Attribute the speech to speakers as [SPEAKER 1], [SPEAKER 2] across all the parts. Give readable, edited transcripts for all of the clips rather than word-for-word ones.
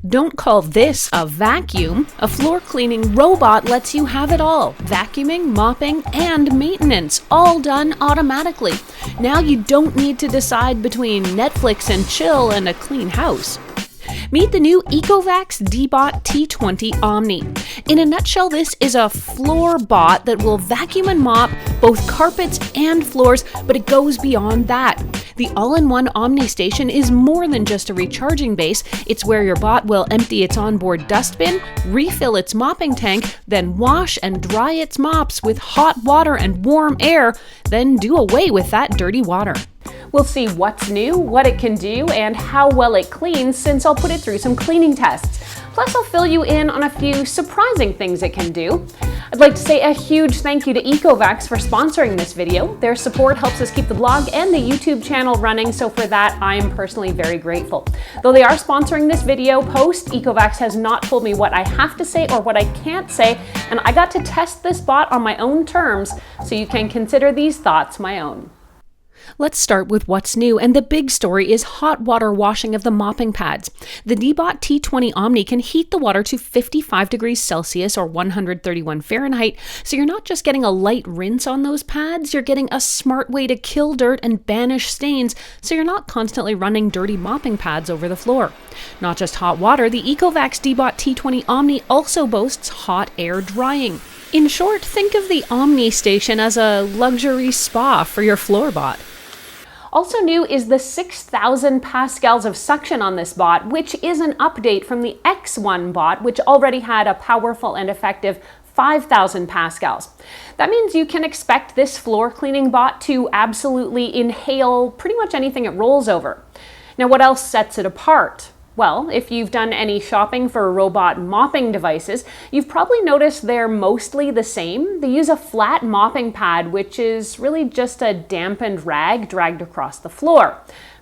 [SPEAKER 1] Don't call this a vacuum. A floor cleaning robot lets you have it all. Vacuuming, mopping, and maintenance, all done automatically. Now you don't need to decide between Netflix and chill and a clean house. Meet the new Ecovacs Deebot T20 Omni. In a nutshell, this is a floor bot that will vacuum and mop both carpets and floors, but it goes beyond that. The all-in-one Omni station is more than just a recharging base. It's where your bot will empty its onboard dustbin, refill its mopping tank, then wash and dry its mops with hot water and warm air, then do away with that dirty water. We'll see what's new, what it can do, and how well it cleans since I'll put it through some cleaning tests. Plus, I'll fill you in on a few surprising things it can do. I'd like to say a huge thank you to Ecovacs for sponsoring this video. Their support helps us keep the blog and the YouTube channel running, so for that, I am personally very grateful. Though they are sponsoring this video post, Ecovacs has not told me what I have to say or what I can't say, and I got to test this bot on my own terms, so you can consider these thoughts my own. Let's start with what's new, and the big story is hot water washing of the mopping pads. The Deebot T20 Omni can heat the water to 55 degrees Celsius or 131 Fahrenheit, so you're not just getting a light rinse on those pads, you're getting a smart way to kill dirt and banish stains, so you're not constantly running dirty mopping pads over the floor. Not just hot water, the Ecovacs Deebot T20 Omni also boasts hot air drying. In short, think of the Omni station as a luxury spa for your floor bot. Also new is the 6,000 pascals of suction on this bot, which is an update from the X1 bot, which already had a powerful and effective 5,000 pascals. That means you can expect this floor cleaning bot to absolutely inhale pretty much anything it rolls over. Now, what else sets it apart? Well, if you've done any shopping for robot mopping devices, you've probably noticed they're mostly the same. They use a flat mopping pad, which is really just a dampened rag dragged across the floor.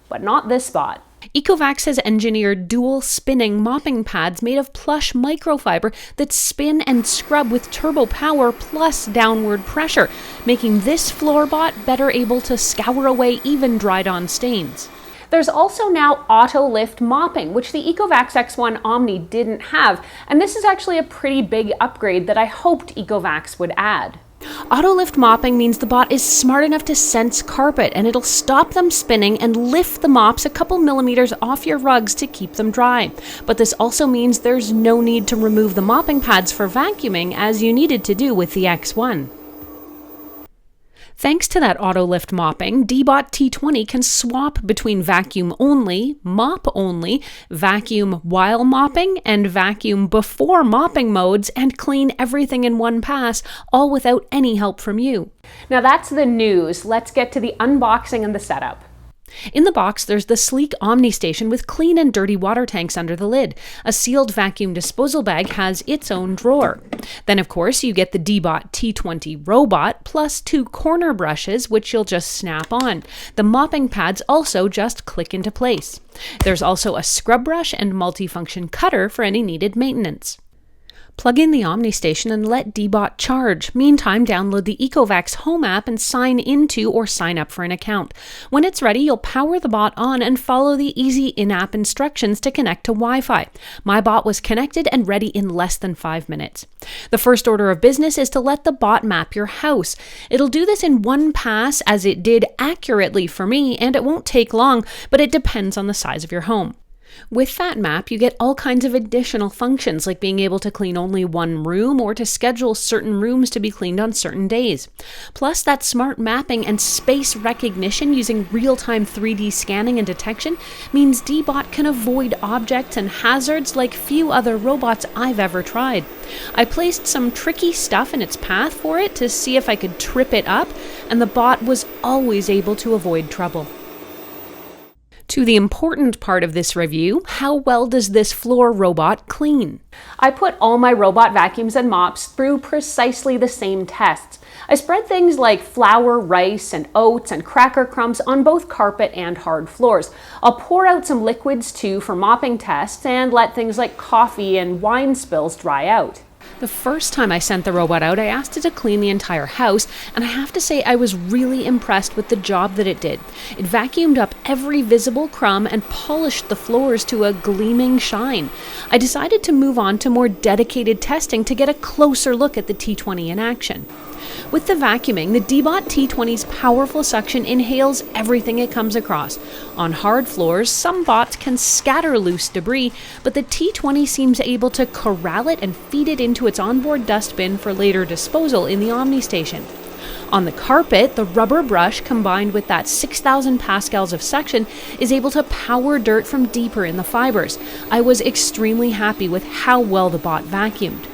[SPEAKER 1] But not this bot. Ecovacs has engineered dual spinning mopping pads made of plush microfiber that spin and scrub with turbo power plus downward pressure, making this floor bot better able to scour away even dried-on stains. There's also now auto lift mopping, which the Ecovacs X1 Omni didn't have, and this is actually a pretty big upgrade that I hoped Ecovacs would add. Auto lift mopping means the bot is smart enough to sense carpet, and it'll stop them spinning and lift the mops a couple millimeters off your rugs to keep them dry. But this also means there's no need to remove the mopping pads for vacuuming as you needed to do with the X1. Thanks to that auto lift mopping, Deebot T20 can swap between vacuum only, mop only, vacuum while mopping, and vacuum before mopping modes and clean everything in one pass, all without any help from you. Now that's the news. Let's get to the unboxing and the setup. In the box, there's the sleek Omni station with clean and dirty water tanks under the lid. A sealed vacuum disposal bag has its own drawer. Then, of course, you get the Deebot T20 robot, plus 2 corner brushes, which you'll just snap on. The mopping pads also just click into place. There's also a scrub brush and multifunction cutter for any needed maintenance. Plug in the Omni station and let Deebot charge. Meantime, download the Ecovacs Home app and sign into or sign up for an account. When it's ready, you'll power the bot on and follow the easy in-app instructions to connect to Wi-Fi. My bot was connected and ready in less than 5 minutes. The first order of business is to let the bot map your house. It'll do this in one pass, as it did accurately for me, and it won't take long, but it depends on the size of your home. With that map, you get all kinds of additional functions, like being able to clean only one room or to schedule certain rooms to be cleaned on certain days. Plus, that smart mapping and space recognition using real-time 3D scanning and detection means Deebot can avoid objects and hazards like few other robots I've ever tried. I placed some tricky stuff in its path for it to see if I could trip it up, and the bot was always able to avoid trouble. To the important part of this review, how well does this floor robot clean? I put all my robot vacuums and mops through precisely the same tests. I spread things like flour, rice, and oats and cracker crumbs on both carpet and hard floors. I'll pour out some liquids too for mopping tests and let things like coffee and wine spills dry out. The first time I sent the robot out, I asked it to clean the entire house, and I have to say I was really impressed with the job that it did. It vacuumed up every visible crumb and polished the floors to a gleaming shine. I decided to move on to more dedicated testing to get a closer look at the T20 in action. With the vacuuming, the Deebot T20's powerful suction inhales everything it comes across. On hard floors, some bots can scatter loose debris, but the T20 seems able to corral it and feed it into its onboard dustbin for later disposal in the Omni station. On the carpet, the rubber brush combined with that 6,000 pascals of suction is able to power dirt from deeper in the fibers. I was extremely happy with how well the bot vacuumed.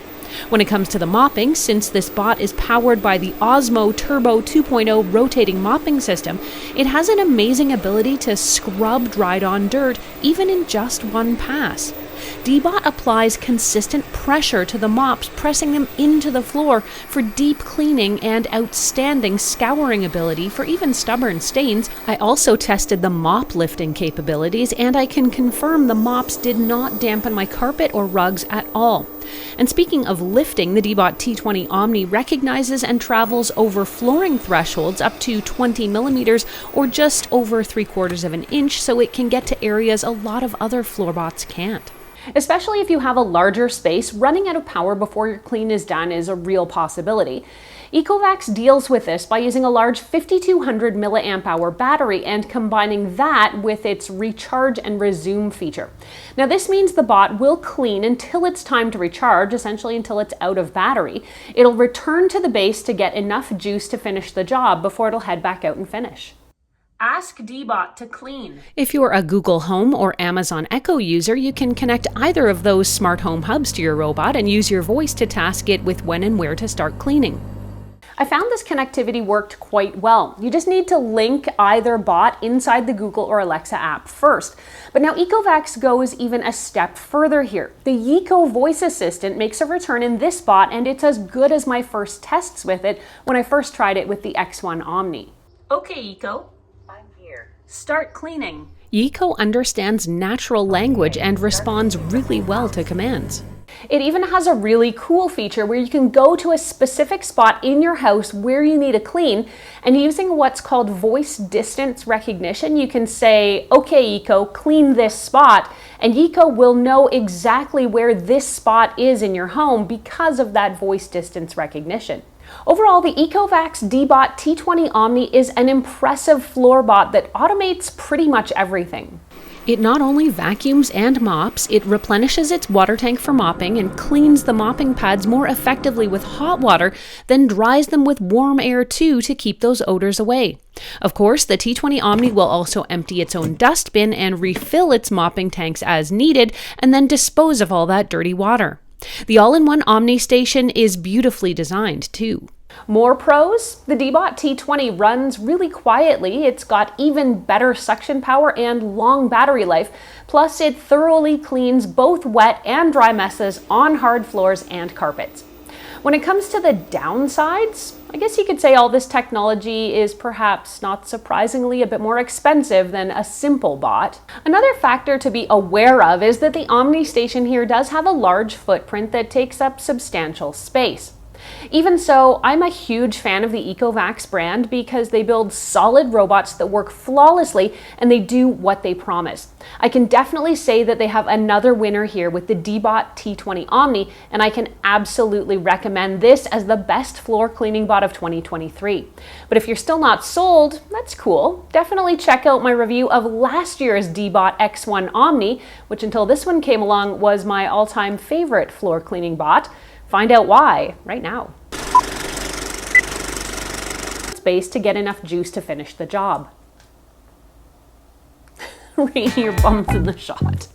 [SPEAKER 1] When it comes to the mopping, since this bot is powered by the Osmo Turbo 2.0 rotating mopping system, it has an amazing ability to scrub dried-on dirt even in just one pass. Deebot applies consistent pressure to the mops, pressing them into the floor for deep cleaning and outstanding scouring ability for even stubborn stains. I also tested the mop lifting capabilities, and I can confirm the mops did not dampen my carpet or rugs at all. And speaking of lifting, the Deebot T20 Omni recognizes and travels over flooring thresholds up to 20 millimeters or just over 3/4 of an inch, so it can get to areas a lot of other floor bots can't. Especially if you have a larger space, running out of power before your clean is done is a real possibility. Ecovacs deals with this by using a large 5200 milliamp hour battery and combining that with its recharge and resume feature. Now this means the bot will clean until it's time to recharge, essentially until it's out of battery. It'll return to the base to get enough juice to finish the job before it'll head back out and finish. Ask Deebot to clean. If you're a Google Home or Amazon Echo user, you can connect either of those smart home hubs to your robot and use your voice to task it with when and where to start cleaning. I found this connectivity worked quite well. You just need to link either bot inside the Google or Alexa app first. But now Ecovacs goes even a step further here. The Yeeko voice assistant makes a return in this bot, and it's as good as my first tests with it when I first tried it with the X1 Omni. Okay, Yeeko. Start cleaning. Yeeko understands natural language and responds really well to commands. It even has a really cool feature where you can go to a specific spot in your house where you need a clean, and using what's called voice distance recognition, you can say, okay, Yeeko, clean this spot, and Yeeko will know exactly where this spot is in your home because of that voice distance recognition. Overall, the Ecovacs Deebot T20 Omni is an impressive floor bot that automates pretty much everything. It not only vacuums and mops, it replenishes its water tank for mopping and cleans the mopping pads more effectively with hot water, then dries them with warm air too to keep those odors away. Of course, the T20 Omni will also empty its own dustbin and refill its mopping tanks as needed, and then dispose of all that dirty water. The all-in-one Omni station is beautifully designed too. More pros? The Deebot T20 runs really quietly, it's got even better suction power and long battery life, plus it thoroughly cleans both wet and dry messes on hard floors and carpets. When it comes to the downsides, I guess you could say all this technology is perhaps, not surprisingly, a bit more expensive than a simple bot. Another factor to be aware of is that the Omni station here does have a large footprint that takes up substantial space. Even so, I'm a huge fan of the Ecovacs brand because they build solid robots that work flawlessly and they do what they promise. I can definitely say that they have another winner here with the Deebot T20 Omni, and I can absolutely recommend this as the best floor cleaning bot of 2023. But if you're still not sold, that's cool. Definitely check out my review of last year's Deebot X1 Omni, which until this one came along was my all-time favorite floor cleaning bot. Find out why right now. Space to get enough juice to finish the job. Rainy, your bum's in the shot.